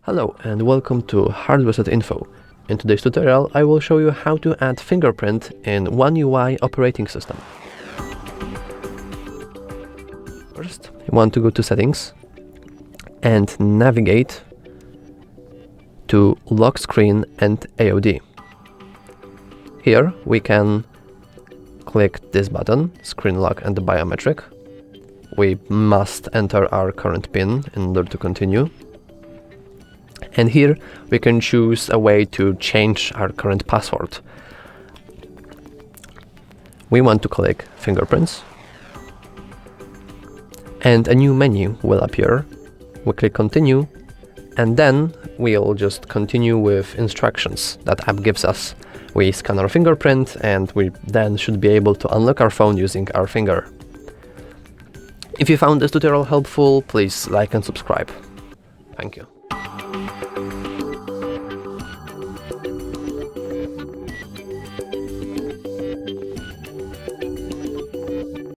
Hello and welcome to HardReset.Info. In today's tutorial I will show you how to add Fingerprint in One UI operating system. First, you want to go to Settings and navigate to Lock Screen and AOD. Here we can click this button, Screen Lock and the Biometric. We must enter our current PIN in order to continue. And here we can choose a way to change our current password. We want to click Fingerprints, and a new menu will appear. We click Continue, and then we'll just continue with instructions that app gives us. We scan our fingerprint, and we then should be able to unlock our phone using our finger. If you found this tutorial helpful, please like and subscribe. Thank you.